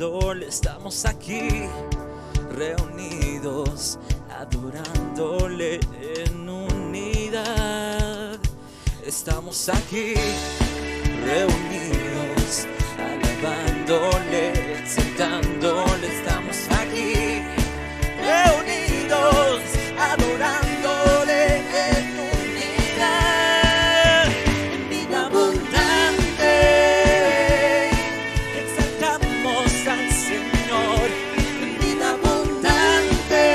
alabándole, estamos aquí reunidos, adorándole en unidad. Estamos aquí reunidos, alabándole, exaltándole, estamos aquí reunidos, adorándole en unidad, en vida abundante. Exaltamos al Señor en vida abundante.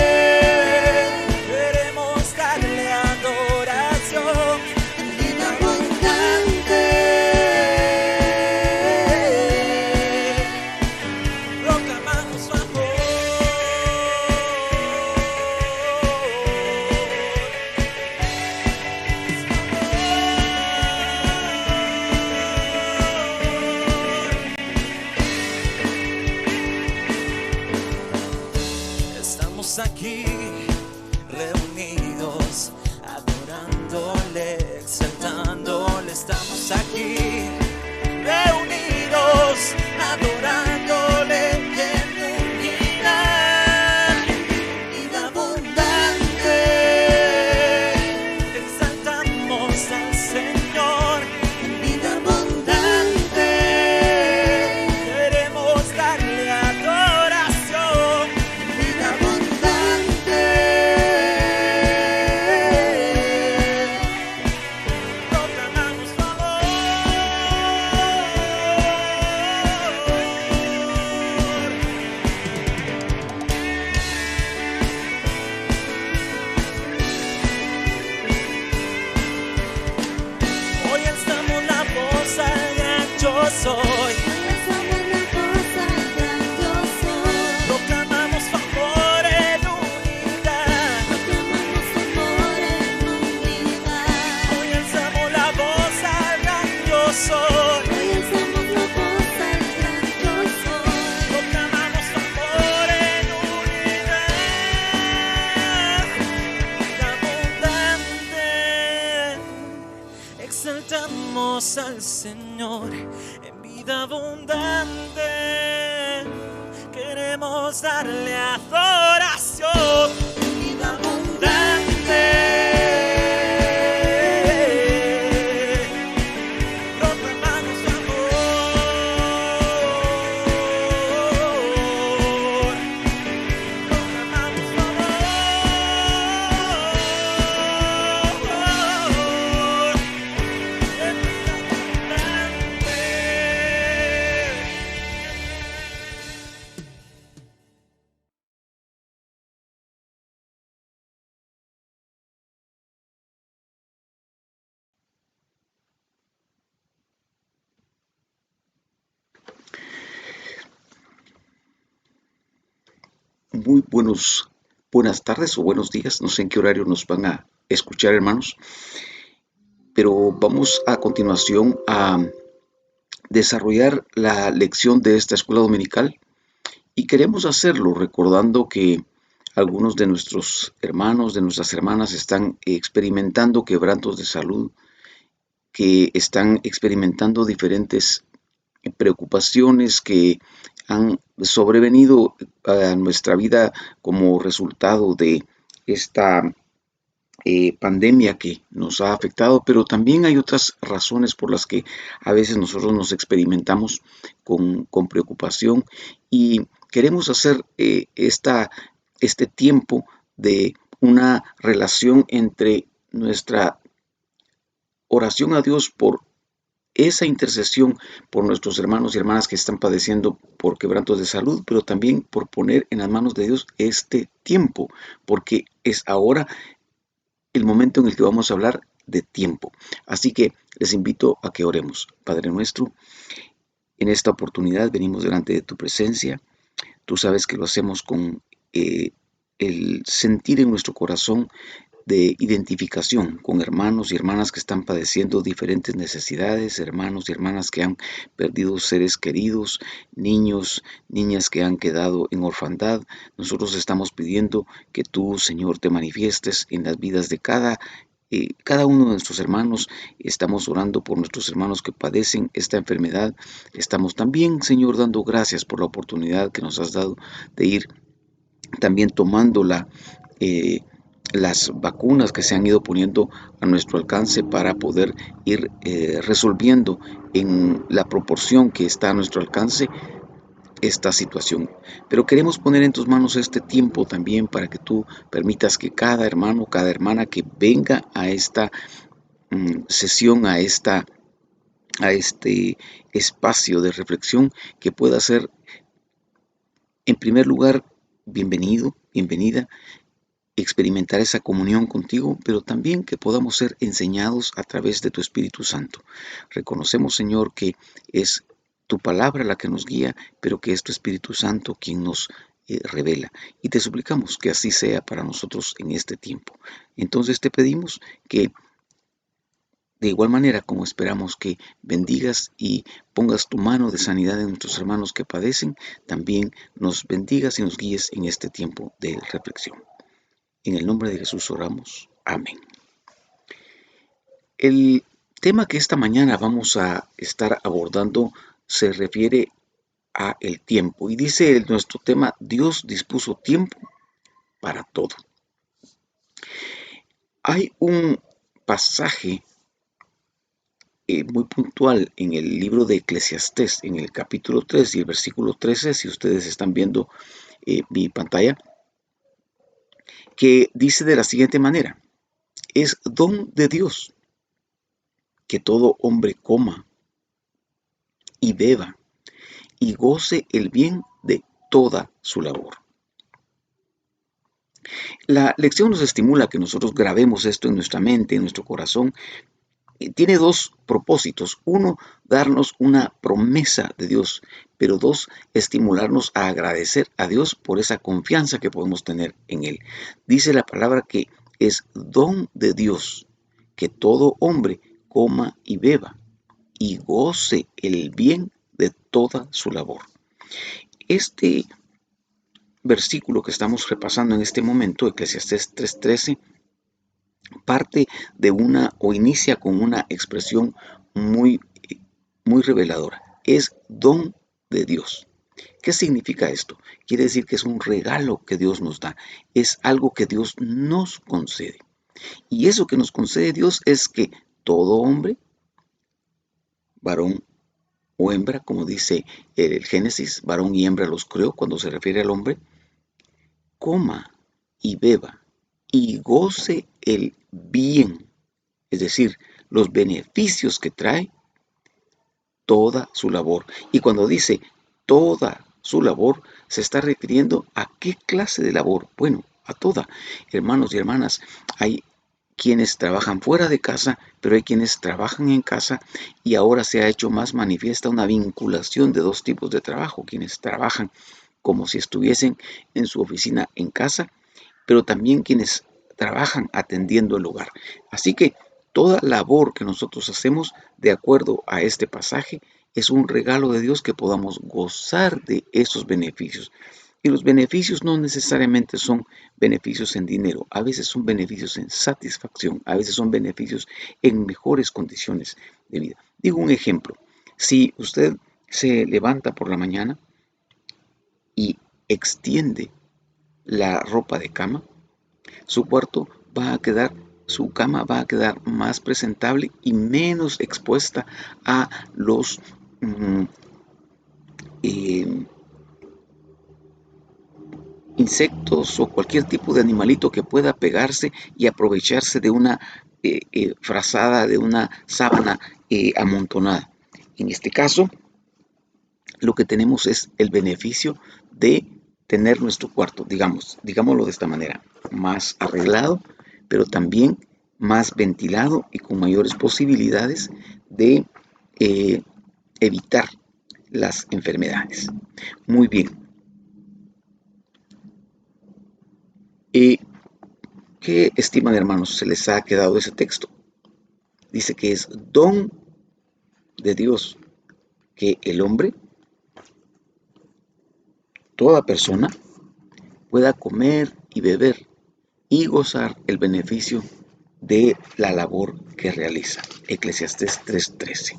Queremos darle adoración en vida abundante. Proclamamos su amor. Estamos aquí reunidos, adorándole, exaltándole. Estamos aquí reunidos, adorándole en unidad, vida abundante. Exaltamos al Señor en vida abundante. Queremos darle adoración en vida abundante. Proclamamos su amor. Hoy alzamos la voz al gran yo soy. Proclamamos su amor en unidad. Hoy alzamos la voz al gran yo soy. Proclamamos su amor en unidad, vida abundante. Exaltamos al Señor en vida abundante. Queremos darle adoración en vida abundante. Proclamamos su amor. Proclamamos su amor. En vida abundante. Muy buenas tardes o buenos días, no sé en qué horario nos van a escuchar, hermanos, pero vamos a continuación a desarrollar la lección de esta escuela dominical y queremos hacerlo recordando que algunos de nuestros hermanos, de nuestras hermanas están experimentando quebrantos de salud, que están experimentando diferentes preocupaciones que han sobrevenido a nuestra vida como resultado de esta pandemia que nos ha afectado, pero también hay otras razones por las que a veces nosotros nos experimentamos con preocupación y queremos hacer este tiempo de una relación entre nuestra oración a Dios por esa intercesión por nuestros hermanos y hermanas que están padeciendo por quebrantos de salud, pero también por poner en las manos de Dios este tiempo, porque es ahora el momento en el que vamos a hablar de tiempo. Así que les invito a que oremos. Padre nuestro, en esta oportunidad venimos delante de tu presencia. Tú sabes que lo hacemos con el sentir en nuestro corazón de identificación con hermanos y hermanas que están padeciendo diferentes necesidades, hermanos y hermanas que han perdido seres queridos, niños, niñas que han quedado en orfandad. Nosotros estamos pidiendo que tú, Señor, te manifiestes en las vidas de cada cada uno de nuestros hermanos, estamos orando por nuestros hermanos que padecen esta enfermedad. Estamos también, Señor, dando gracias por la oportunidad que nos has dado de ir también tomando las vacunas que se han ido poniendo a nuestro alcance para poder ir resolviendo en la proporción que está a nuestro alcance esta situación. Pero queremos poner en tus manos este tiempo también para que tú permitas que cada hermano, cada hermana que venga a esta sesión, a este espacio de reflexión, que pueda ser en primer lugar bienvenido, bienvenida, experimentar esa comunión contigo, pero también que podamos ser enseñados a través de tu Espíritu Santo. Reconocemos, Señor, que es tu palabra la que nos guía, pero que es tu Espíritu Santo quien nos revela. Y te suplicamos que así sea para nosotros en este tiempo. Entonces te pedimos que de igual manera como esperamos que bendigas y pongas tu mano de sanidad en nuestros hermanos que padecen, también nos bendigas y nos guíes en este tiempo de reflexión. En el nombre de Jesús oramos. Amén. El tema que esta mañana vamos a estar abordando se refiere a el tiempo. Y dice nuestro tema, Dios dispuso tiempo para todo. Hay un pasaje muy puntual en el libro de Eclesiastés, en el capítulo 3 y el versículo 13, si ustedes están viendo mi pantalla, que dice de la siguiente manera: es don de Dios que todo hombre coma y beba y goce el bien de toda su labor. La lección nos estimula a que nosotros grabemos esto en nuestra mente, en nuestro corazón. Tiene dos propósitos. Uno, darnos una promesa de Dios, pero dos, estimularnos a agradecer a Dios por esa confianza que podemos tener en Él. Dice la palabra que es don de Dios que todo hombre coma y beba y goce el bien de toda su labor. Este versículo que estamos repasando en este momento, Eclesiastés 3:13, parte de una o inicia con una expresión muy, muy reveladora. Es don de Dios. ¿Qué significa esto? Quiere decir que es un regalo que Dios nos da. Es algo que Dios nos concede. Y eso que nos concede Dios es que todo hombre, varón o hembra, como dice el Génesis, varón y hembra los creó cuando se refiere al hombre, coma y beba y goce el bien, es decir, los beneficios que trae toda su labor. Y cuando dice toda su labor, se está refiriendo a qué clase de labor. Bueno, a toda. Hermanos y hermanas, hay quienes trabajan fuera de casa, pero hay quienes trabajan en casa, y ahora se ha hecho más manifiesta una vinculación de dos tipos de trabajo: quienes trabajan como si estuviesen en su oficina en casa, pero también quienes trabajan atendiendo el hogar. Así que toda labor que nosotros hacemos de acuerdo a este pasaje es un regalo de Dios, que podamos gozar de esos beneficios. Y los beneficios no necesariamente son beneficios en dinero, a veces son beneficios en satisfacción, a veces son beneficios en mejores condiciones de vida. Digo un ejemplo: si usted se levanta por la mañana y extiende la ropa de cama, su cuarto va a quedar, su cama va a quedar más presentable y menos expuesta a los eh, insectos o cualquier tipo de animalito que pueda pegarse y aprovecharse de una frazada, de una sábana amontonada. En este caso, lo que tenemos es el beneficio de tener nuestro cuarto, digámoslo de esta manera, más arreglado, pero también más ventilado y con mayores posibilidades de evitar las enfermedades. Muy bien. ¿Qué estiman, hermanos, se les ha quedado ese texto? Dice que es don de Dios que el hombre, toda persona, pueda comer y beber y gozar el beneficio de la labor que realiza. Eclesiastés 3:13.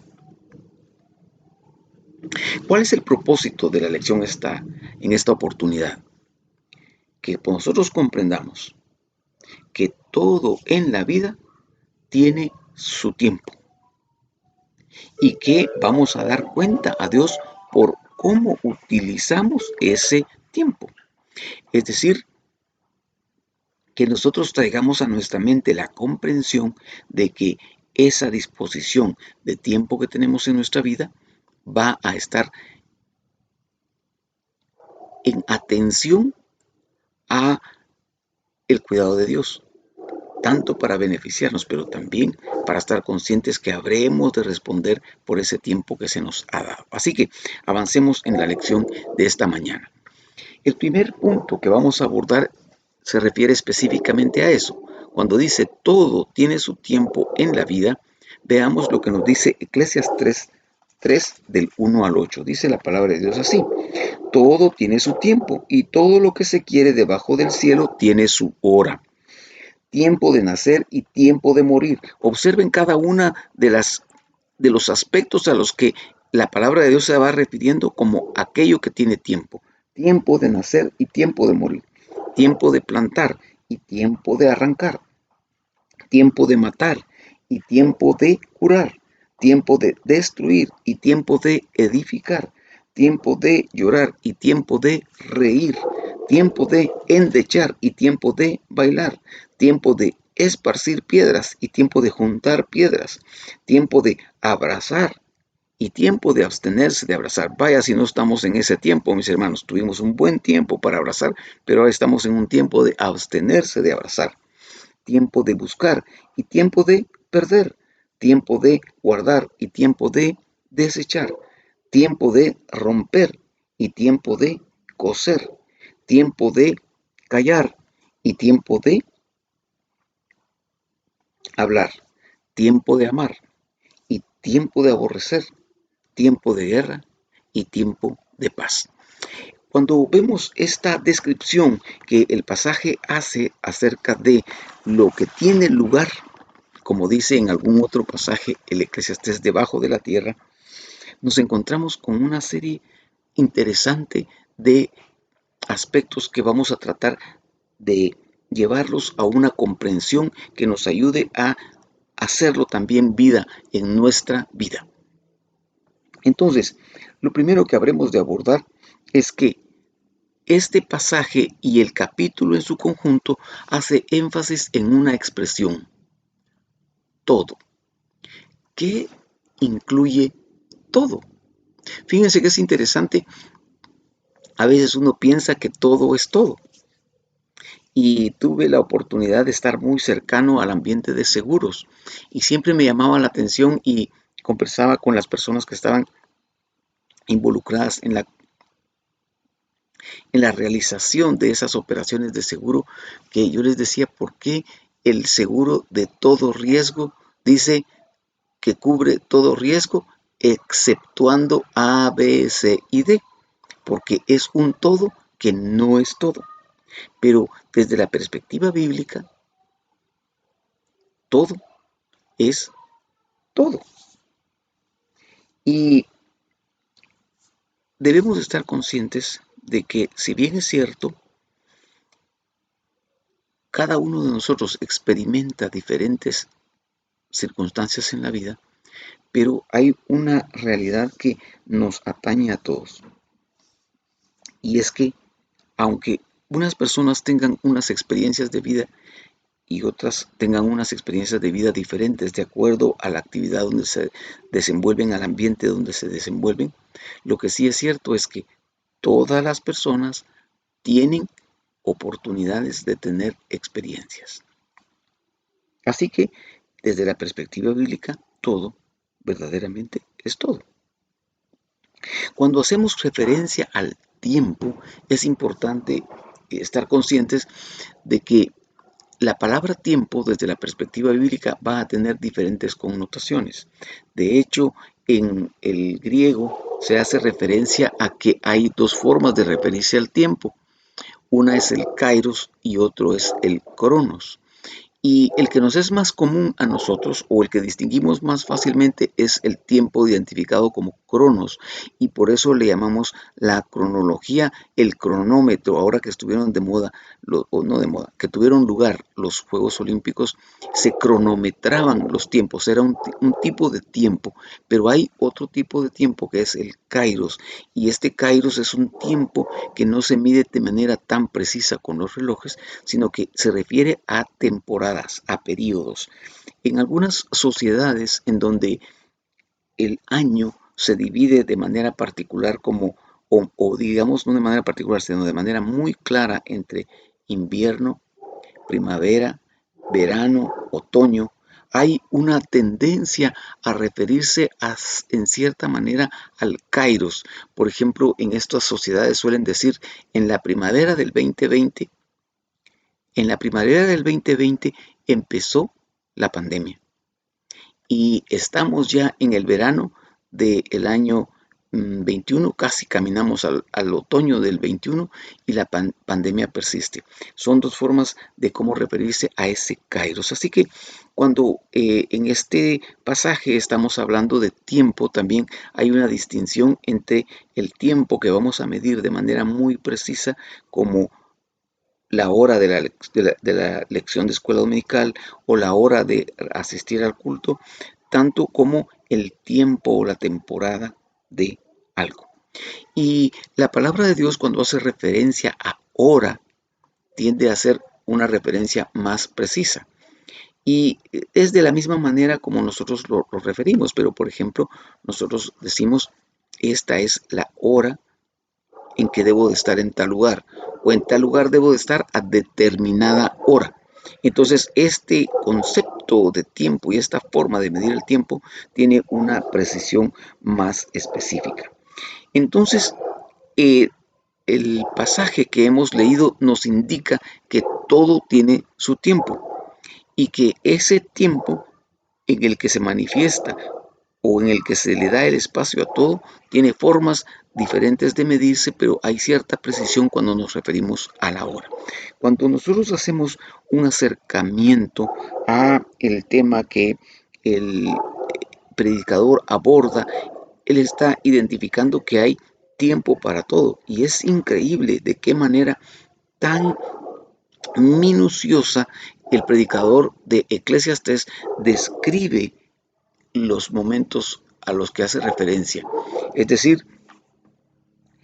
¿Cuál es el propósito de la lección en esta oportunidad? Que nosotros comprendamos que todo en la vida tiene su tiempo y que vamos a dar cuenta a Dios por cómo utilizamos ese tiempo. Es decir, que nosotros traigamos a nuestra mente la comprensión de que esa disposición de tiempo que tenemos en nuestra vida va a estar en atención a el cuidado de Dios, tanto para beneficiarnos, pero también para estar conscientes que habremos de responder por ese tiempo que se nos ha dado. Así que avancemos en la lección de esta mañana. El primer punto que vamos a abordar se refiere específicamente a eso. Cuando dice todo tiene su tiempo en la vida, veamos lo que nos dice Eclesiastés 3 del 1 al 8. Dice la palabra de Dios así: todo tiene su tiempo y todo lo que se quiere debajo del cielo tiene su hora. Tiempo de nacer y tiempo de morir. Observen cada una de los aspectos a los que la palabra de Dios se va refiriendo como aquello que tiene tiempo. Tiempo de nacer y tiempo de morir. Tiempo de plantar y tiempo de arrancar. Tiempo de matar y tiempo de curar. Tiempo de destruir y tiempo de edificar. Tiempo de llorar y tiempo de reír. Tiempo de endechar y tiempo de bailar. Tiempo de esparcir piedras y tiempo de juntar piedras. Tiempo de abrazar y tiempo de abstenerse de abrazar. Vaya si no estamos en ese tiempo, mis hermanos. Tuvimos un buen tiempo para abrazar, pero ahora estamos en un tiempo de abstenerse de abrazar. Tiempo de buscar y tiempo de perder. Tiempo de guardar y tiempo de desechar. Tiempo de romper y tiempo de coser. Tiempo de callar y tiempo de hablar. Tiempo de amar y tiempo de aborrecer. Tiempo de guerra y tiempo de paz. Cuando vemos esta descripción que el pasaje hace acerca de lo que tiene lugar, como dice en algún otro pasaje el Eclesiastés, debajo de la tierra, nos encontramos con una serie interesante de aspectos que vamos a tratar de llevarlos a una comprensión que nos ayude a hacerlo también vida en nuestra vida. Entonces, lo primero que habremos de abordar es que este pasaje y el capítulo en su conjunto hace énfasis en una expresión: todo. ¿Qué incluye todo? Fíjense que es interesante. A veces uno piensa que todo es todo. Y tuve la oportunidad de estar muy cercano al ambiente de seguros. Y siempre me llamaba la atención y conversaba con las personas que estaban involucradas en la realización de esas operaciones de seguro, que yo les decía: ¿por qué el seguro de todo riesgo dice que cubre todo riesgo exceptuando A, B, C y D? Porque es un todo que no es todo. Pero desde la perspectiva bíblica, todo es todo. Y debemos estar conscientes de que, si bien es cierto, cada uno de nosotros experimenta diferentes circunstancias en la vida, pero hay una realidad que nos atañe a todos. Y es que, aunque unas personas tengan unas experiencias de vida y otras tengan unas experiencias de vida diferentes de acuerdo a la actividad donde se desenvuelven, al ambiente donde se desenvuelven, lo que sí es cierto es que todas las personas tienen oportunidades de tener experiencias. Así que, desde la perspectiva bíblica, todo verdaderamente es todo. Cuando hacemos referencia al tiempo, es importante estar conscientes de que la palabra tiempo, desde la perspectiva bíblica, va a tener diferentes connotaciones. De hecho, en el griego se hace referencia a que hay dos formas de referirse al tiempo. Una es el kairos y otro es el cronos. Y el que nos es más común a nosotros o el que distinguimos más fácilmente es el tiempo identificado como cronos y por eso le llamamos la cronología, el cronómetro. Ahora que estuvieron de moda, o no de moda, que tuvieron lugar los Juegos Olímpicos, se cronometraban los tiempos, era un tipo de tiempo, pero hay otro tipo de tiempo que es el kairos y este kairos es un tiempo que no se mide de manera tan precisa con los relojes, sino que se refiere a temporadas, a periodos. En algunas sociedades en donde el año se divide de manera particular como, o digamos no de manera particular, sino de manera muy clara entre invierno, primavera, verano, otoño, hay una tendencia a referirse en cierta manera al kairos. Por ejemplo, en estas sociedades suelen decir en la primavera del 2020, en la primavera del 2020 empezó la pandemia y estamos ya en el verano del año 21, casi caminamos al otoño del 21 y la pandemia persiste. Son dos formas de cómo referirse a ese kairos. Así que cuando en este pasaje estamos hablando de tiempo, también hay una distinción entre el tiempo que vamos a medir de manera muy precisa como la hora de la lección de escuela dominical o la hora de asistir al culto, tanto como el tiempo o la temporada de algo. Y la palabra de Dios cuando hace referencia a hora tiende a ser una referencia más precisa. Y es de la misma manera como nosotros lo referimos, pero por ejemplo, nosotros decimos, esta es la hora en que debo de estar en tal lugar o en tal lugar debo de estar a determinada hora. Entonces, este concepto de tiempo y esta forma de medir el tiempo tiene una precisión más específica. Entonces, eh, el pasaje que hemos leído nos indica que todo tiene su tiempo y que ese tiempo en el que se manifiesta o en el que se le da el espacio a todo, tiene formas diferentes de medirse, pero hay cierta precisión cuando nos referimos a la hora. Cuando nosotros hacemos un acercamiento a el tema que el predicador aborda, él está identificando que hay tiempo para todo y es increíble de qué manera tan minuciosa el predicador de Eclesiastés describe los momentos a los que hace referencia. Es decir,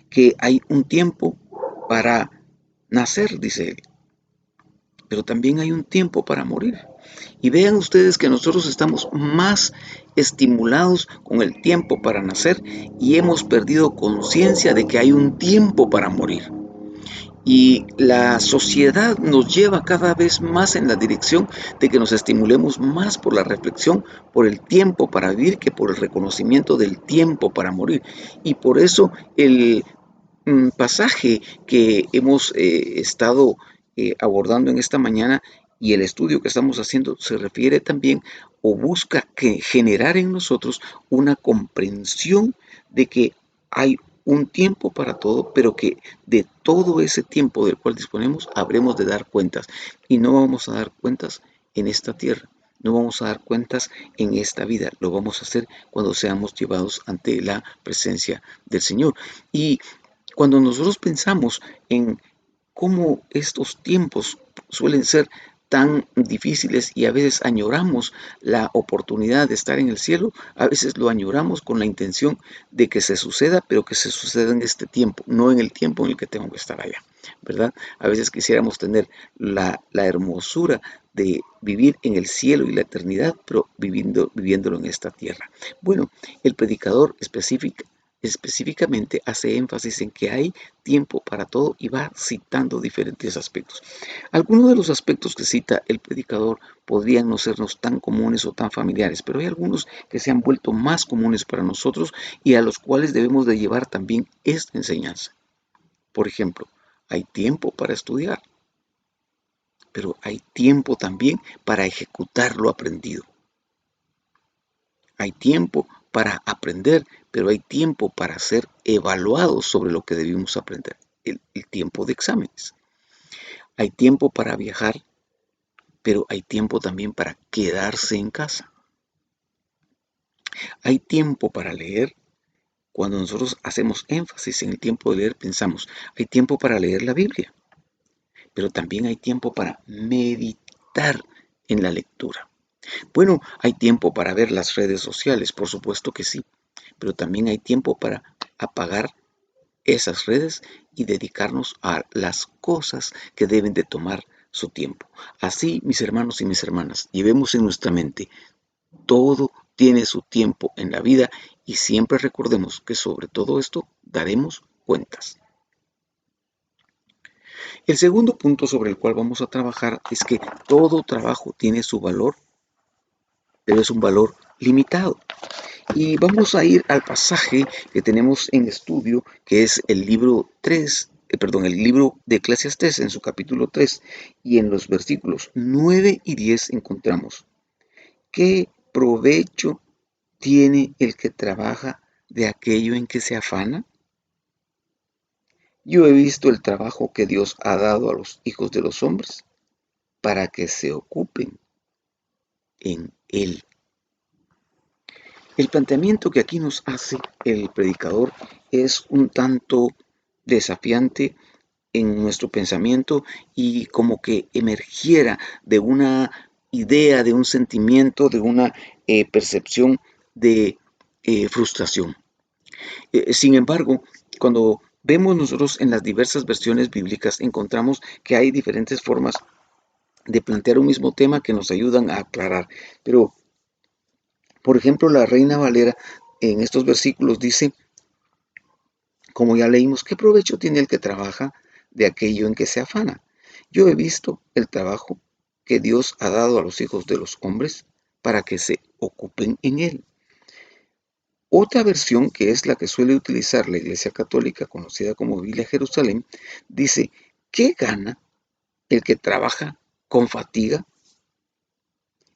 que hay un tiempo para nacer, dice él, pero también hay un tiempo para morir. Y vean ustedes que nosotros estamos más estimulados con el tiempo para nacer y hemos perdido conciencia de que hay un tiempo para morir. Y la sociedad nos lleva cada vez más en la dirección de que nos estimulemos más por la reflexión, por el tiempo para vivir, que por el reconocimiento del tiempo para morir. Y por eso el pasaje que hemos estado abordando en esta mañana y el estudio que estamos haciendo se refiere también o busca generar en nosotros una comprensión de que hay un tiempo para todo, pero que de todo ese tiempo del cual disponemos habremos de dar cuentas y no vamos a dar cuentas en esta tierra. No vamos a dar cuentas en esta vida, lo vamos a hacer cuando seamos llevados ante la presencia del Señor. Y cuando nosotros pensamos en cómo estos tiempos suelen ser tan difíciles y a veces añoramos la oportunidad de estar en el cielo, a veces lo añoramos con la intención de que se suceda, pero que se suceda en este tiempo, no en el tiempo en el que tengo que estar allá, ¿verdad? A veces quisiéramos tener la hermosura de vivir en el cielo y la eternidad, pero viviéndolo en esta tierra. Bueno, el predicador específicamente hace énfasis en que hay tiempo para todo y va citando diferentes aspectos. Algunos de los aspectos que cita el predicador podrían no sernos tan comunes o tan familiares, pero hay algunos que se han vuelto más comunes para nosotros y a los cuales debemos de llevar también esta enseñanza. Por ejemplo, hay tiempo para estudiar, pero hay tiempo también para ejecutar lo aprendido. Hay tiempo para aprender, pero hay tiempo para ser evaluados sobre lo que debimos aprender, el tiempo de exámenes. Hay tiempo para viajar, pero hay tiempo también para quedarse en casa. Hay tiempo para leer. Cuando nosotros hacemos énfasis en el tiempo de leer, pensamos, hay tiempo para leer la Biblia, pero también hay tiempo para meditar en la lectura. Bueno, hay tiempo para ver las redes sociales, por supuesto que sí, pero también hay tiempo para apagar esas redes y dedicarnos a las cosas que deben de tomar su tiempo. Así, mis hermanos y mis hermanas, llevemos en nuestra mente, todo tiene su tiempo en la vida y siempre recordemos que sobre todo esto daremos cuentas. El segundo punto sobre el cual vamos a trabajar es que todo trabajo tiene su valor, pero es un valor limitado. Y vamos a ir al pasaje que tenemos en estudio, que es el libro 3, el libro de Eclesiastés en su capítulo 3, y en los versículos 9 y 10 encontramos: ¿qué provecho tiene el que trabaja de aquello en que se afana? Yo he visto el trabajo que Dios ha dado a los hijos de los hombres para que se ocupen en él. El planteamiento que aquí nos hace el predicador es un tanto desafiante en nuestro pensamiento y como que emergiera de una idea, de un sentimiento, de una percepción de frustración. Sin embargo, cuando vemos nosotros en las diversas versiones bíblicas, encontramos que hay diferentes formas de plantear un mismo tema que nos ayudan a aclarar. Pero, por ejemplo, la Reina Valera en estos versículos dice, como ya leímos, ¿qué provecho tiene el que trabaja de aquello en que se afana? Yo he visto el trabajo que Dios ha dado a los hijos de los hombres para que se ocupen en él. Otra versión, que es la que suele utilizar la Iglesia Católica, conocida como Biblia Jerusalén, dice, ¿qué gana el que trabaja con fatiga?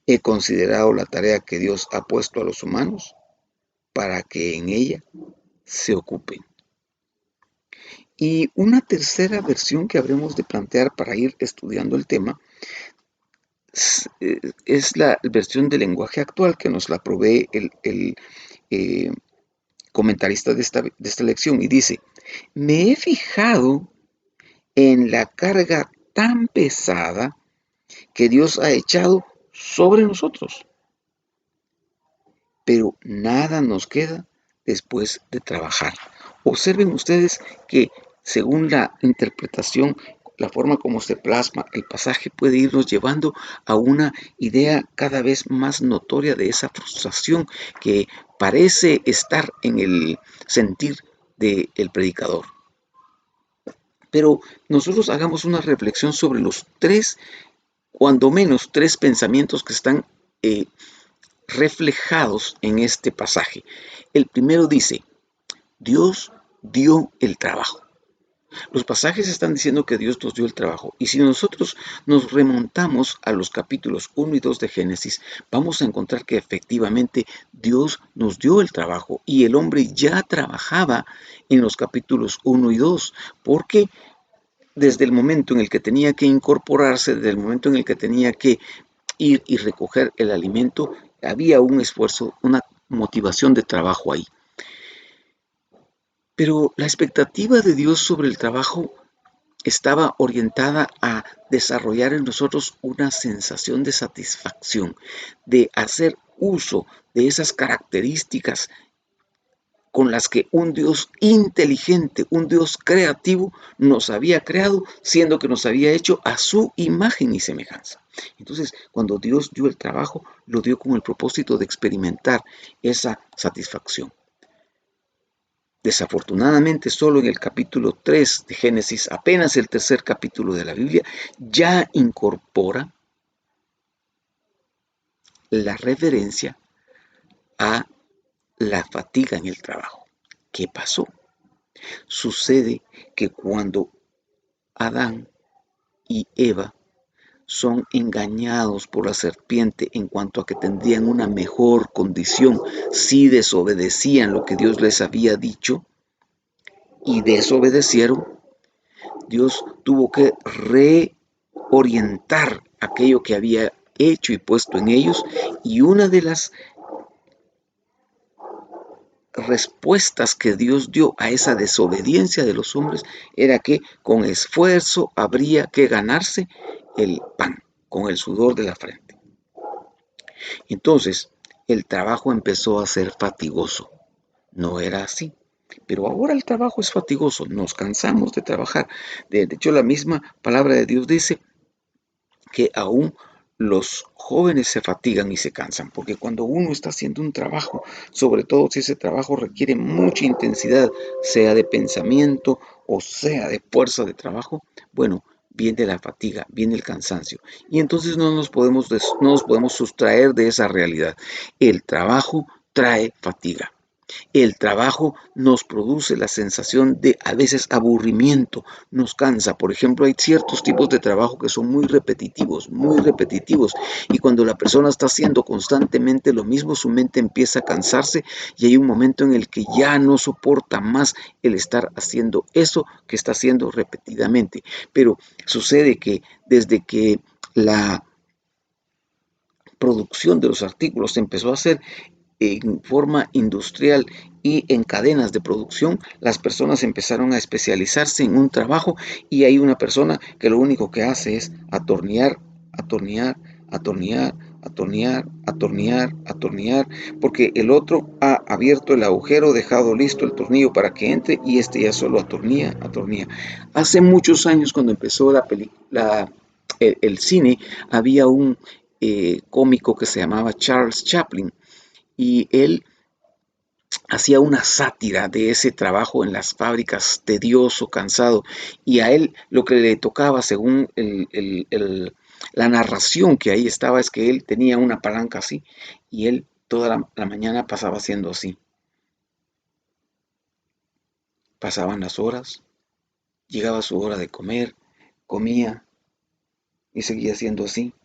He considerado la tarea que Dios ha puesto a los humanos para que en ella se ocupen. Y una tercera versión que habremos de plantear para ir estudiando el tema es la versión del lenguaje actual que nos la provee el comentarista de esta lección y dice, me he fijado en la carga tan pesada que Dios ha echado sobre nosotros, pero nada nos queda después de trabajar. Observen ustedes que según la interpretación, la forma como se plasma el pasaje puede irnos llevando a una idea cada vez más notoria de esa frustración que parece estar en el sentir del predicador. Pero nosotros hagamos una reflexión sobre los tres, cuando menos tres pensamientos que están reflejados en este pasaje. El primero dice, Dios dio el trabajo. Los pasajes están diciendo que Dios nos dio el trabajo. Y si nosotros nos remontamos a los capítulos 1 y 2 de Génesis, vamos a encontrar que efectivamente Dios nos dio el trabajo y el hombre ya trabajaba en los capítulos 1 y 2, porque desde el momento en el que tenía que incorporarse, desde el momento en el que tenía que ir y recoger el alimento, había un esfuerzo, una motivación de trabajo ahí. Pero la expectativa de Dios sobre el trabajo estaba orientada a desarrollar en nosotros una sensación de satisfacción, de hacer uso de esas características con las que un Dios inteligente, un Dios creativo nos había creado, siendo que nos había hecho a su imagen y semejanza. Entonces, cuando Dios dio el trabajo, lo dio con el propósito de experimentar esa satisfacción. Desafortunadamente, solo en el capítulo 3 de Génesis, apenas el tercer capítulo de la Biblia, ya incorpora la referencia a la fatiga en el trabajo. ¿Qué pasó? Sucede que cuando Adán y Eva son engañados por la serpiente en cuanto a que tendrían una mejor condición si desobedecían lo que Dios les había dicho y desobedecieron, Dios tuvo que reorientar aquello que había hecho y puesto en ellos, y una de las respuestas que Dios dio a esa desobediencia de los hombres era que con esfuerzo habría que ganarse el pan, con el sudor de la frente. Entonces, el trabajo empezó a ser fatigoso. No era así. Pero ahora el trabajo es fatigoso, nos cansamos de trabajar. De hecho, la misma palabra de Dios dice que aún los jóvenes se fatigan y se cansan, porque cuando uno está haciendo un trabajo, sobre todo si ese trabajo requiere mucha intensidad, sea de pensamiento o sea de fuerza de trabajo, bueno, viene la fatiga, viene el cansancio. Y entonces no nos podemos sustraer de esa realidad. El trabajo trae fatiga. El trabajo nos produce la sensación de a veces aburrimiento, nos cansa. Por ejemplo, hay ciertos tipos de trabajo que son muy repetitivos. Y cuando la persona está haciendo constantemente lo mismo, su mente empieza a cansarse y hay un momento en el que ya no soporta más el estar haciendo eso que está haciendo repetidamente. Pero sucede que desde que la producción de los artículos se empezó a hacer en forma industrial y en cadenas de producción, las personas empezaron a especializarse en un trabajo y hay una persona que lo único que hace es atornillar, atornillar, atornillar, atornillar, atornillar, atornillar, porque el otro ha abierto el agujero, dejado listo el tornillo para que entre y este ya solo atornilla, atornilla. Hace muchos años cuando empezó el cine, había un cómico que se llamaba Charles Chaplin y él hacía una sátira de ese trabajo en las fábricas tedioso, cansado, y a él lo que le tocaba, según la narración que ahí estaba, es que él tenía una palanca así, y él toda la mañana pasaba haciendo así. Pasaban las horas, llegaba su hora de comer, comía y seguía haciendo así.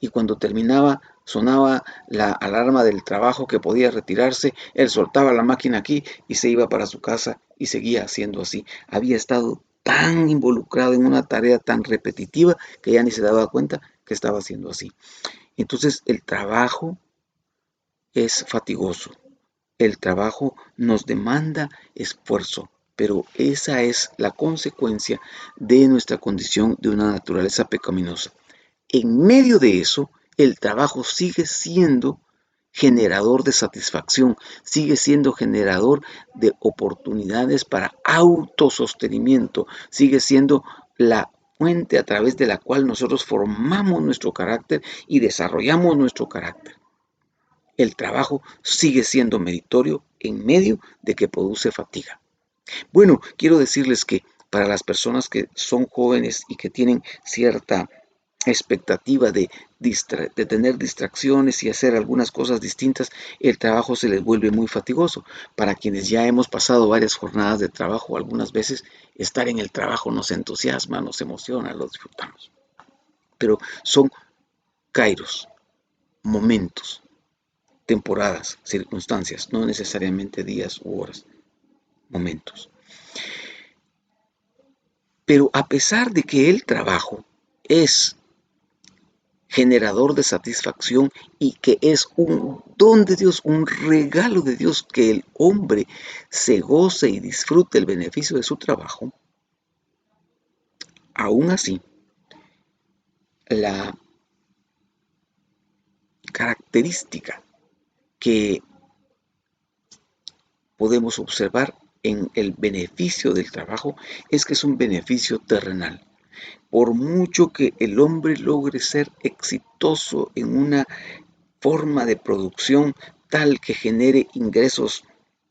Y cuando terminaba, sonaba la alarma del trabajo que podía retirarse, él soltaba la máquina aquí y se iba para su casa y seguía haciendo así. Había estado tan involucrado en una tarea tan repetitiva que ya ni se daba cuenta que estaba haciendo así. Entonces el trabajo es fatigoso, el trabajo nos demanda esfuerzo, pero esa es la consecuencia de nuestra condición de una naturaleza pecaminosa. En medio de eso, el trabajo sigue siendo generador de satisfacción, sigue siendo generador de oportunidades para autosostenimiento, sigue siendo la fuente a través de la cual nosotros formamos nuestro carácter y desarrollamos nuestro carácter. El trabajo sigue siendo meritorio en medio de que produce fatiga. Bueno, quiero decirles que para las personas que son jóvenes y que tienen cierta expectativa de tener distracciones y hacer algunas cosas distintas, el trabajo se les vuelve muy fatigoso. Para quienes ya hemos pasado varias jornadas de trabajo, algunas veces estar en el trabajo nos entusiasma, nos emociona, lo disfrutamos. Pero son kairos, momentos, temporadas, circunstancias, no necesariamente días u horas, momentos. Pero a pesar de que el trabajo es generador de satisfacción y que es un don de Dios, un regalo de Dios, que el hombre se goce y disfrute el beneficio de su trabajo, aún así, la característica que podemos observar en el beneficio del trabajo es que es un beneficio terrenal. Por mucho que el hombre logre ser exitoso en una forma de producción tal que genere ingresos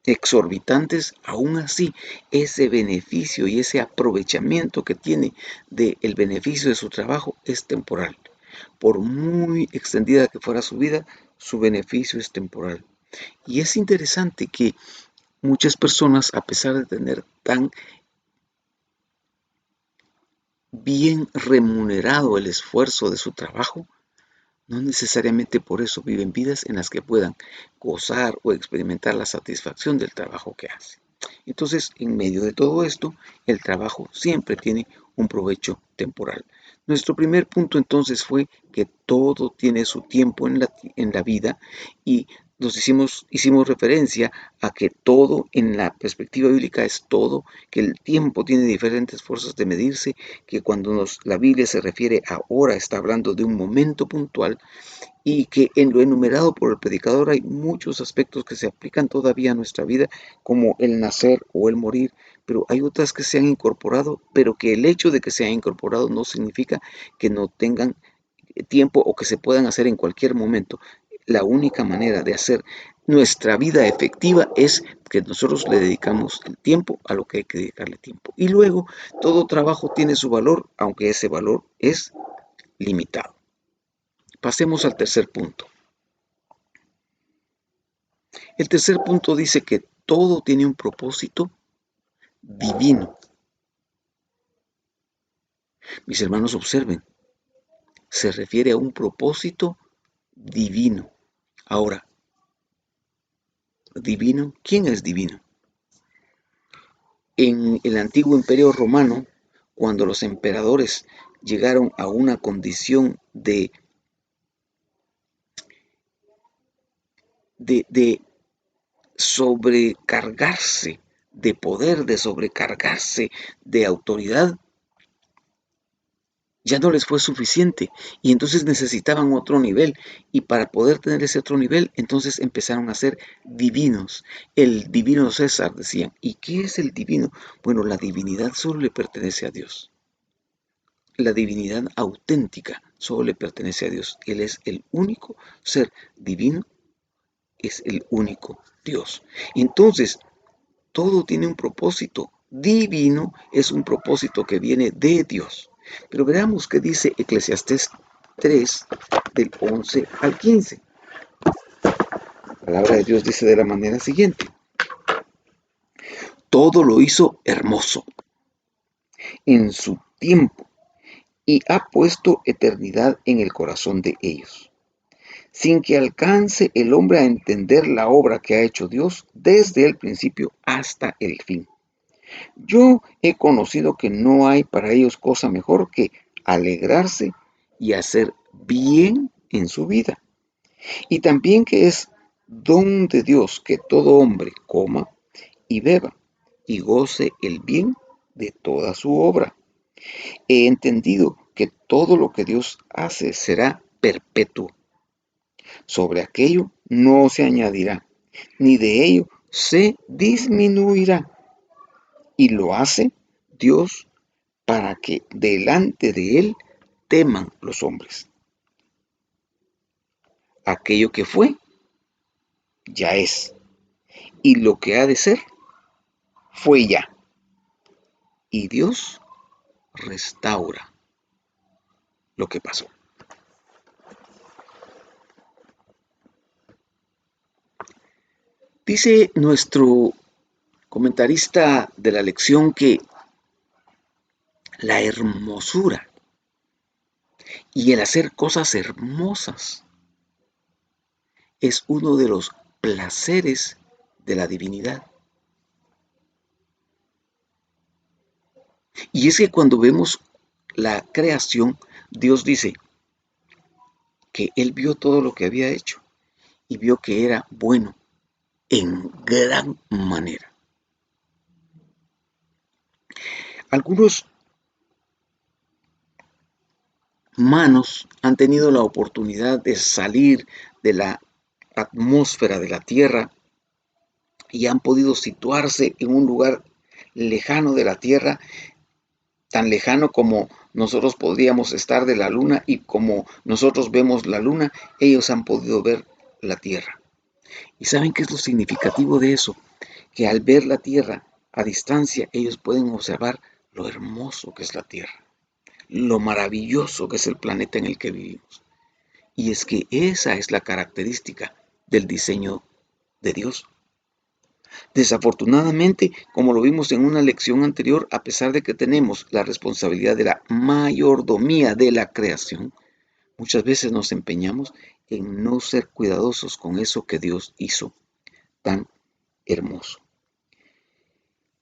exorbitantes, aún así ese beneficio y ese aprovechamiento que tiene del beneficio de su trabajo es temporal. Por muy extendida que fuera su vida, su beneficio es temporal. Y es interesante que muchas personas, a pesar de tener tan bien remunerado el esfuerzo de su trabajo, no necesariamente por eso viven vidas en las que puedan gozar o experimentar la satisfacción del trabajo que hacen. Entonces, en medio de todo esto, el trabajo siempre tiene un provecho temporal. Nuestro primer punto entonces fue que todo tiene su tiempo en la vida y hicimos referencia a que todo en la perspectiva bíblica es todo, que el tiempo tiene diferentes fuerzas de medirse, que cuando la Biblia se refiere a hora está hablando de un momento puntual y que en lo enumerado por el predicador hay muchos aspectos que se aplican todavía a nuestra vida, como el nacer o el morir, pero hay otras que se han incorporado, pero que el hecho de que se hayan incorporado no significa que no tengan tiempo o que se puedan hacer en cualquier momento. La única manera de hacer nuestra vida efectiva es que nosotros le dedicamos el tiempo a lo que hay que dedicarle tiempo. Y luego, todo trabajo tiene su valor, aunque ese valor es limitado. Pasemos al tercer punto. El tercer punto dice que todo tiene un propósito divino. Mis hermanos, observen, se refiere a un propósito divino. Ahora, divino, ¿quién es divino? En el antiguo imperio romano, cuando los emperadores llegaron a una condición de sobrecargarse de poder, de sobrecargarse de autoridad, ya no les fue suficiente y entonces necesitaban otro nivel y para poder tener ese otro nivel entonces empezaron a ser divinos. El divino César decían. ¿Y qué es el divino? Bueno, la divinidad solo le pertenece a Dios. La divinidad auténtica solo le pertenece a Dios. Él es el único ser divino, es el único Dios. Entonces, todo tiene un propósito divino, es un propósito que viene de Dios. Pero veamos qué dice Eclesiastés 3, del 11 al 15. La palabra de Dios dice de la manera siguiente. Todo lo hizo hermoso en su tiempo y ha puesto eternidad en el corazón de ellos, sin que alcance el hombre a entender la obra que ha hecho Dios desde el principio hasta el fin. Yo he conocido que no hay para ellos cosa mejor que alegrarse y hacer bien en su vida. Y también que es don de Dios que todo hombre coma y beba y goce el bien de toda su obra. He entendido que todo lo que Dios hace será perpetuo. Sobre aquello no se añadirá, ni de ello se disminuirá. Y lo hace Dios para que delante de Él teman los hombres. Aquello que fue, ya es. Y lo que ha de ser, fue ya. Y Dios restaura lo que pasó. Dice nuestro comentarista de la lección que la hermosura y el hacer cosas hermosas es uno de los placeres de la divinidad. Y es que cuando vemos la creación, Dios dice que Él vio todo lo que había hecho y vio que era bueno en gran manera. Algunos humanos han tenido la oportunidad de salir de la atmósfera de la Tierra y han podido situarse en un lugar lejano de la Tierra, tan lejano como nosotros podríamos estar de la Luna y como nosotros vemos la Luna, ellos han podido ver la Tierra. ¿Y saben qué es lo significativo de eso? Que al ver la Tierra a distancia, ellos pueden observar lo hermoso que es la Tierra, lo maravilloso que es el planeta en el que vivimos. Y es que esa es la característica del diseño de Dios. Desafortunadamente, como lo vimos en una lección anterior, a pesar de que tenemos la responsabilidad de la mayordomía de la creación, muchas veces nos empeñamos en no ser cuidadosos con eso que Dios hizo tan hermoso.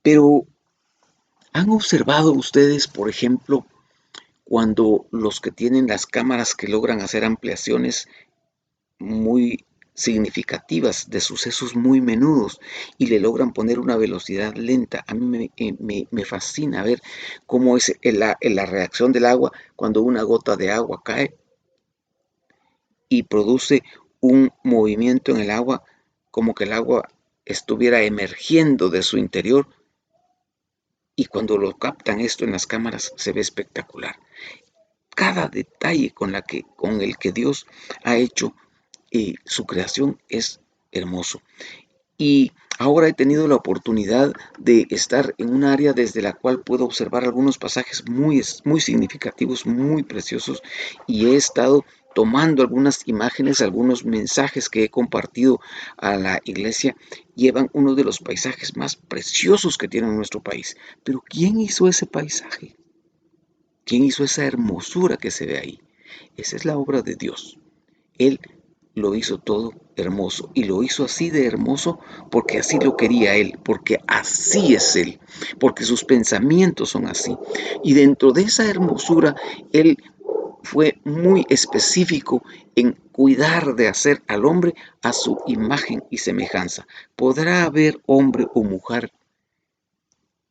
Pero, ¿han observado ustedes, por ejemplo, cuando los que tienen las cámaras que logran hacer ampliaciones muy significativas de sucesos muy menudos y le logran poner una velocidad lenta. A mí me fascina ver cómo es la reacción del agua cuando una gota de agua cae y produce un movimiento en el agua, como que el agua estuviera emergiendo de su interior, y cuando lo captan esto en las cámaras se ve espectacular. Cada detalle con el que Dios ha hecho su creación es hermoso. Y ahora he tenido la oportunidad de estar en un área desde la cual puedo observar algunos pasajes muy significativos, muy preciosos, y he estado tomando algunas imágenes, algunos mensajes que he compartido a la iglesia, llevan uno de los paisajes más preciosos que tiene nuestro país. Pero ¿quién hizo ese paisaje? ¿Quién hizo esa hermosura que se ve ahí? Esa es la obra de Dios. Él lo hizo todo hermoso y lo hizo así de hermoso porque así lo quería Él, porque así es Él, porque sus pensamientos son así. Y dentro de esa hermosura, Él fue muy específico en cuidar de hacer al hombre a su imagen y semejanza. ¿Podrá haber hombre o mujer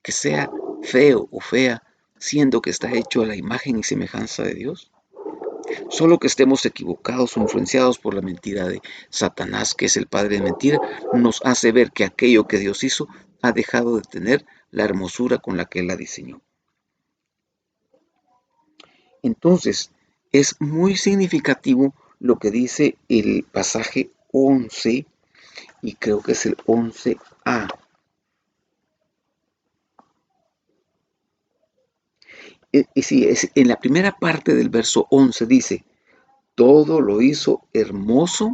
que sea feo o fea, siendo que está hecho a la imagen y semejanza de Dios? Solo que estemos equivocados o influenciados por la mentira de Satanás, que es el padre de mentira, nos hace ver que aquello que Dios hizo ha dejado de tener la hermosura con la que Él la diseñó. Entonces, es muy significativo lo que dice el pasaje 11, y creo que es el 11a. Y sí, en la primera parte del verso 11 dice, todo lo hizo hermoso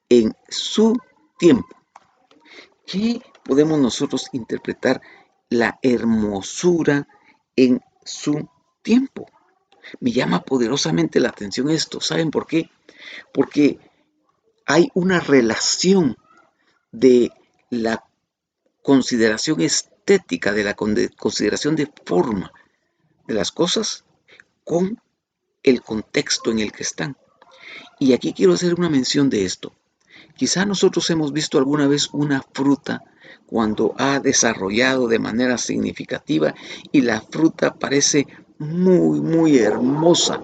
en su tiempo. ¿Qué podemos nosotros interpretar la hermosura en su tiempo? Me llama poderosamente la atención esto. ¿Saben por qué? Porque hay una relación de la consideración estética, de la consideración de forma de las cosas con el contexto en el que están. Y aquí quiero hacer una mención de esto. Quizá nosotros hemos visto alguna vez una fruta cuando ha desarrollado de manera significativa y la fruta parece muy hermosa,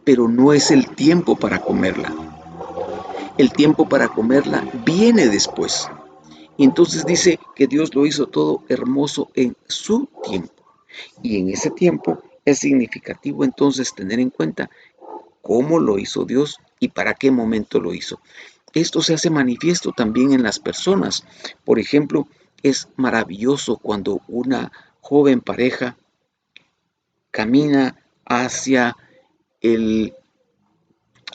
pero no es el tiempo para comerla. El tiempo para comerla viene después. Y entonces dice que Dios lo hizo todo hermoso en su tiempo. Y en ese tiempo es significativo entonces tener en cuenta cómo lo hizo Dios y para qué momento lo hizo. Esto se hace manifiesto también en las personas. Por ejemplo, es maravilloso cuando una joven pareja camina hacia el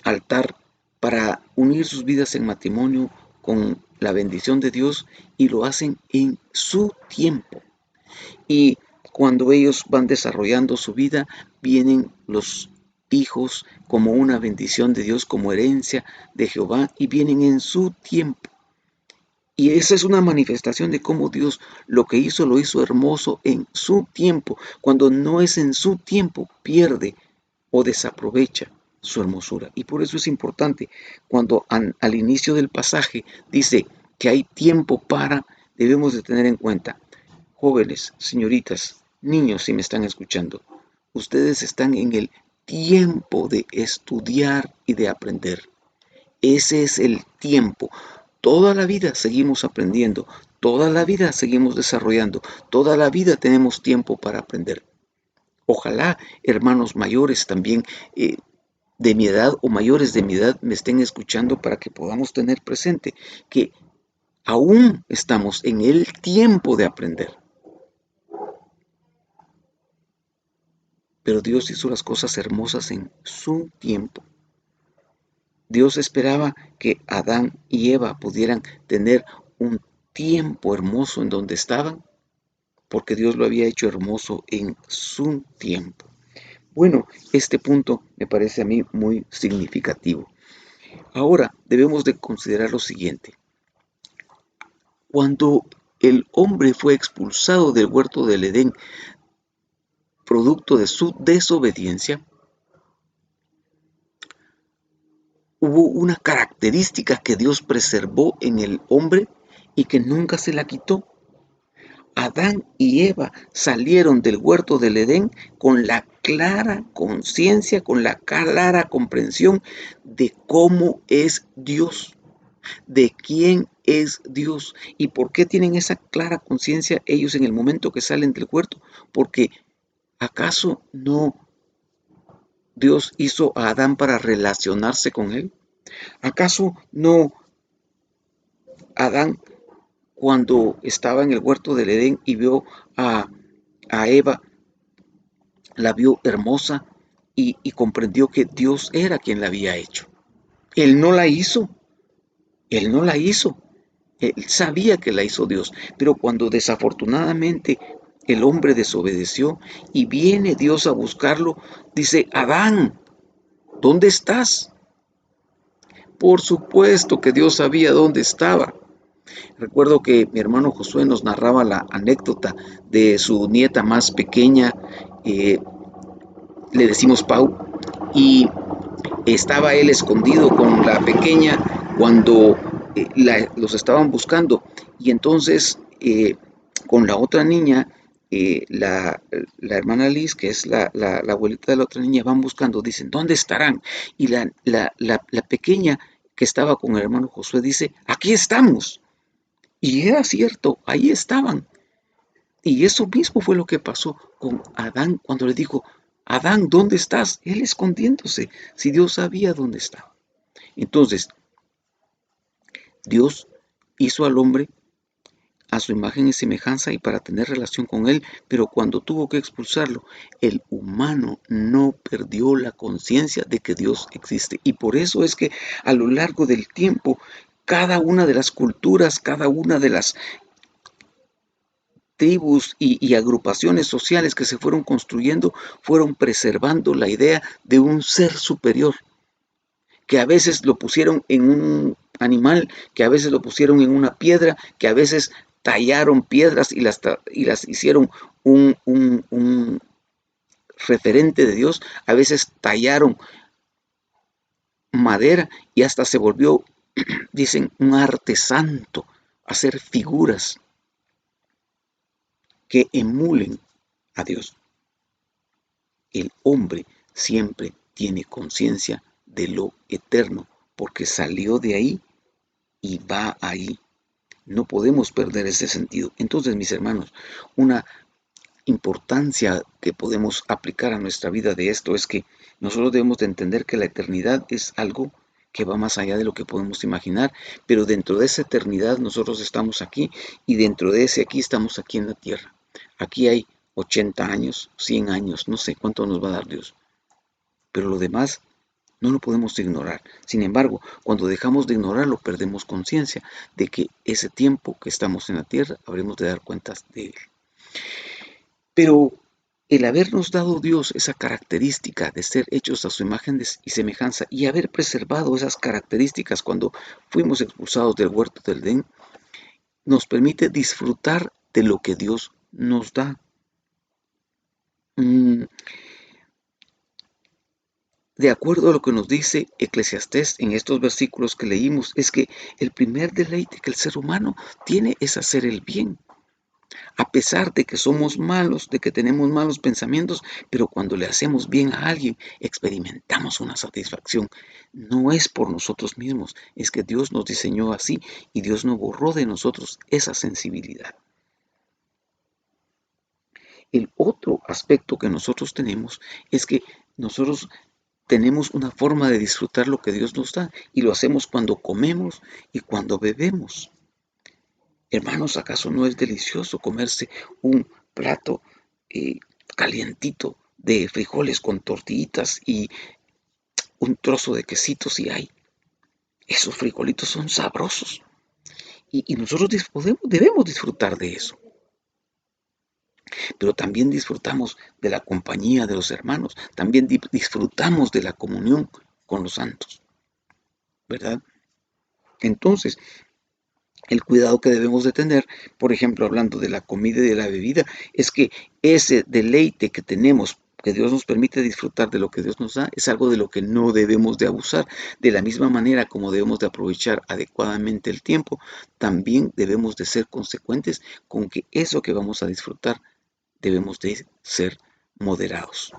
altar para unir sus vidas en matrimonio con la bendición de Dios, y lo hacen en su tiempo. Y cuando ellos van desarrollando su vida, vienen los hijos como una bendición de Dios, como herencia de Jehová, y vienen en su tiempo. Y esa es una manifestación de cómo Dios lo que hizo lo hizo hermoso en su tiempo. Cuando no es en su tiempo, pierde o desaprovecha su hermosura. Y por eso es importante, cuando al inicio del pasaje dice que hay tiempo para, debemos de tener en cuenta, jóvenes, señoritas, niños, si me están escuchando, ustedes están en el tiempo de estudiar y de aprender. Ese es el tiempo. Toda la vida seguimos aprendiendo, toda la vida seguimos desarrollando, toda la vida tenemos tiempo para aprender. Ojalá hermanos mayores también de mi edad o mayores de mi edad me estén escuchando para que podamos tener presente que aún estamos en el tiempo de aprender. Pero Dios hizo las cosas hermosas en su tiempo. Dios esperaba que Adán y Eva pudieran tener un tiempo hermoso en donde estaban, porque Dios lo había hecho hermoso en su tiempo. Bueno, este punto me parece a mí muy significativo. Ahora debemos de considerar lo siguiente. Cuando el hombre fue expulsado del huerto del Edén, producto de su desobediencia, hubo una característica que Dios preservó en el hombre y que nunca se la quitó. Adán y Eva salieron del huerto del Edén con la clara conciencia, con la clara comprensión de cómo es Dios, de quién es Dios y por qué tienen esa clara conciencia ellos en el momento que salen del huerto. Porque ¿acaso no Dios hizo a Adán para relacionarse con él? ¿Acaso no Adán, cuando estaba en el huerto del Edén y vio a Eva, la vio hermosa y comprendió que Dios era quien la había hecho? Él no la hizo, él no la hizo. Él sabía que la hizo Dios, pero cuando desafortunadamente el hombre desobedeció y viene Dios a buscarlo, dice: Adán, ¿dónde estás? Por supuesto que Dios sabía dónde estaba. Recuerdo que mi hermano Josué nos narraba la anécdota de su nieta más pequeña, eh, le decimos Pau, y estaba él escondido con la pequeña cuando los estaban buscando. Y entonces con la otra niña, la hermana Liz, que es la abuelita de la otra niña, van buscando, dicen: ¿dónde estarán? Y la pequeña que estaba con el hermano Josué dice: aquí estamos. Y era cierto, ahí estaban. Y eso mismo fue lo que pasó con Adán cuando le dijo: Adán, ¿dónde estás? Él escondiéndose, si Dios sabía dónde estaba. Entonces, Dios hizo al hombre a su imagen y semejanza y para tener relación con él, pero cuando tuvo que expulsarlo, el humano no perdió la conciencia de que Dios existe. Y por eso es que a lo largo del tiempo, cada una de las culturas, cada una de las tribus y agrupaciones sociales que se fueron construyendo, fueron preservando la idea de un ser superior, que a veces lo pusieron en un animal, que a veces lo pusieron en una piedra, que a veces tallaron piedras y las hicieron un referente de Dios, a veces tallaron madera y hasta se volvió, dicen, un arte santo, hacer figuras que emulen a Dios. El hombre siempre tiene conciencia de lo eterno, porque salió de ahí y va ahí. No podemos perder ese sentido. Entonces, mis hermanos, una importancia que podemos aplicar a nuestra vida de esto es que nosotros debemos de entender que la eternidad es algo que va más allá de lo que podemos imaginar, pero dentro de esa eternidad nosotros estamos aquí y dentro de ese aquí estamos aquí en la tierra. Aquí hay 80 años, 100 años, no sé cuánto nos va a dar Dios, pero lo demás no lo podemos ignorar. Sin embargo, cuando dejamos de ignorarlo, perdemos conciencia de que ese tiempo que estamos en la tierra habremos de dar cuentas de él. Pero el habernos dado Dios esa característica de ser hechos a su imagen y semejanza y haber preservado esas características cuando fuimos expulsados del huerto del Edén, nos permite disfrutar de lo que Dios nos da. Mm, De acuerdo a lo que nos dice Eclesiastés en estos versículos que leímos, es que el primer deleite que el ser humano tiene es hacer el bien. A pesar de que somos malos, de que tenemos malos pensamientos, pero cuando le hacemos bien a alguien, experimentamos una satisfacción. No es por nosotros mismos, es que Dios nos diseñó así y Dios no borró de nosotros esa sensibilidad. El otro aspecto que nosotros tenemos es que nosotros tenemos una forma de disfrutar lo que Dios nos da y lo hacemos cuando comemos y cuando bebemos. Hermanos, ¿acaso no es delicioso comerse un plato eh, calientito de frijoles con tortillitas y un trozo de quesito si hay? Esos frijolitos son sabrosos y nosotros debemos disfrutar de eso. Pero también disfrutamos de la compañía de los hermanos, también disfrutamos de la comunión con los santos, ¿verdad? Entonces, El cuidado que debemos de tener, por ejemplo, hablando de la comida y de la bebida, es que ese deleite que tenemos, que Dios nos permite disfrutar de lo que Dios nos da, es algo de lo que no debemos de abusar. De la misma manera como debemos de aprovechar adecuadamente el tiempo, también debemos de ser consecuentes con que eso que vamos a disfrutar debemos de ser moderados.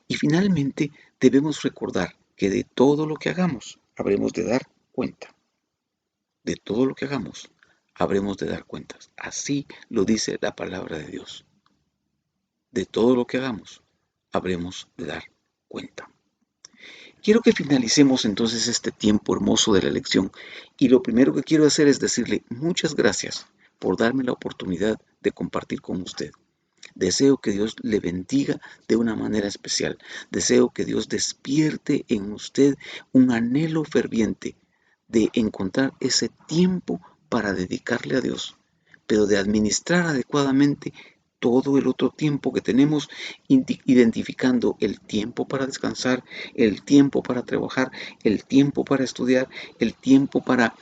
Y finalmente, debemos recordar que de todo lo que hagamos habremos de dar cuenta. De todo lo que hagamos habremos de dar cuentas. Así lo dice la palabra de Dios. De todo lo que hagamos habremos de dar cuenta. Quiero que finalicemos entonces este tiempo hermoso de la lección y lo primero que quiero hacer es decirle muchas gracias por darme la oportunidad de compartir con usted. Deseo que Dios le bendiga de una manera especial. Deseo que Dios despierte en usted un anhelo ferviente de encontrar ese tiempo para dedicarle a Dios, pero de administrar adecuadamente todo el otro tiempo que tenemos, identificando el tiempo para descansar, el tiempo para trabajar, el tiempo para estudiar, el tiempo para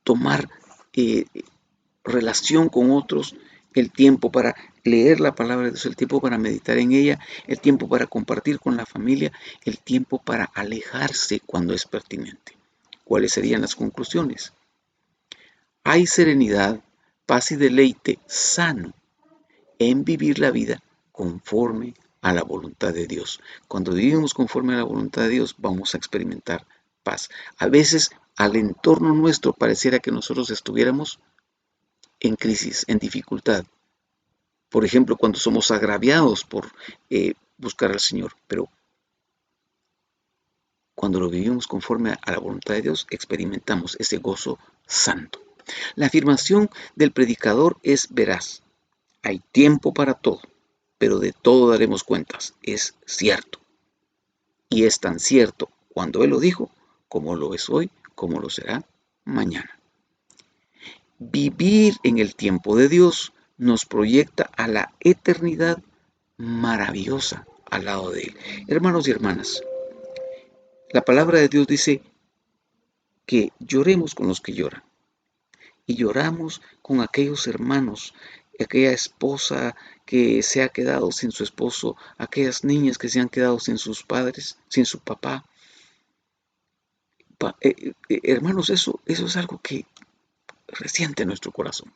tomar eh, relación con otros, el tiempo para leer la palabra de Dios, el tiempo para meditar en ella, el tiempo para compartir con la familia, el tiempo para alejarse cuando es pertinente. ¿Cuáles serían las conclusiones? Hay serenidad, paz y deleite sano en vivir la vida conforme a la voluntad de Dios. Cuando vivimos conforme a la voluntad de Dios, vamos a experimentar paz. A veces al entorno nuestro pareciera que nosotros estuviéramos en crisis, en dificultad. Por ejemplo, cuando somos agraviados por buscar al Señor, pero cuando lo vivimos conforme a la voluntad de Dios, experimentamos ese gozo santo. La afirmación del predicador es veraz. Hay tiempo para todo, pero de todo daremos cuentas. Es cierto. Y es tan cierto cuando Él lo dijo, como lo es hoy, como lo será mañana. Vivir en el tiempo de Dios nos proyecta a la eternidad maravillosa al lado de Él. Hermanos y hermanas, la palabra de Dios dice que lloremos con los que lloran y lloramos con aquellos hermanos, aquella esposa que se ha quedado sin su esposo, aquellas niñas que se han quedado sin sus padres, sin su papá. Hermanos, eso es algo que resiente nuestro corazón.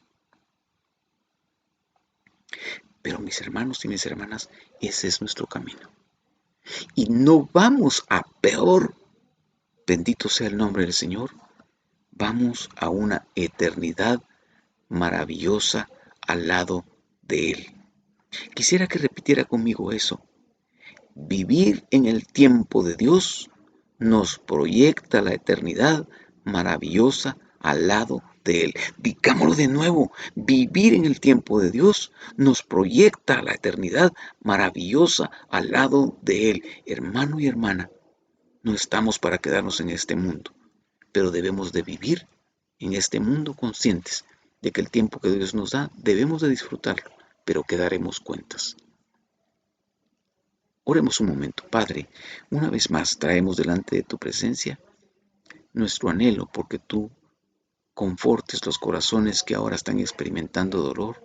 Pero mis hermanos y mis hermanas, ese es nuestro camino. Y no vamos a peor, bendito sea el nombre del Señor, vamos a una eternidad maravillosa al lado de Él. Quisiera que repitiera conmigo eso. Vivir en el tiempo de Dios nos proyecta la eternidad maravillosa al lado de Él. Digámoslo de nuevo, vivir en el tiempo de Dios nos proyecta la eternidad maravillosa al lado de Él. Hermano y hermana, no estamos para quedarnos en este mundo, pero debemos de vivir en este mundo conscientes de que el tiempo que Dios nos da debemos de disfrutarlo, pero que daremos cuentas. Oremos un momento, Padre. Una vez más traemos delante de tu presencia nuestro anhelo porque tú confortes los corazones que ahora están experimentando dolor,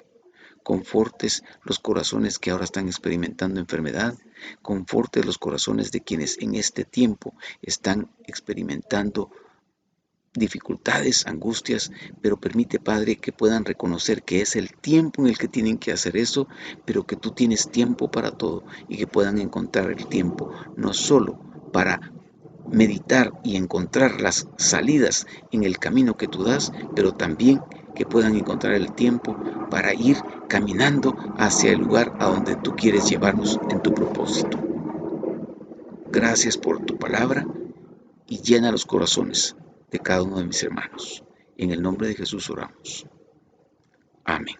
confortes los corazones que ahora están experimentando enfermedad, confortes los corazones de quienes en este tiempo están experimentando dificultades, angustias, pero permite, Padre, que puedan reconocer que es el tiempo en el que tienen que hacer eso, pero que tú tienes tiempo para todo y que puedan encontrar el tiempo, no solo para meditar y encontrar las salidas en el camino que tú das, pero también que puedan encontrar el tiempo para ir caminando hacia el lugar a donde tú quieres llevarnos en tu propósito. Gracias por tu palabra y llena los corazones de cada uno de mis hermanos. En el nombre de Jesús oramos. Amén.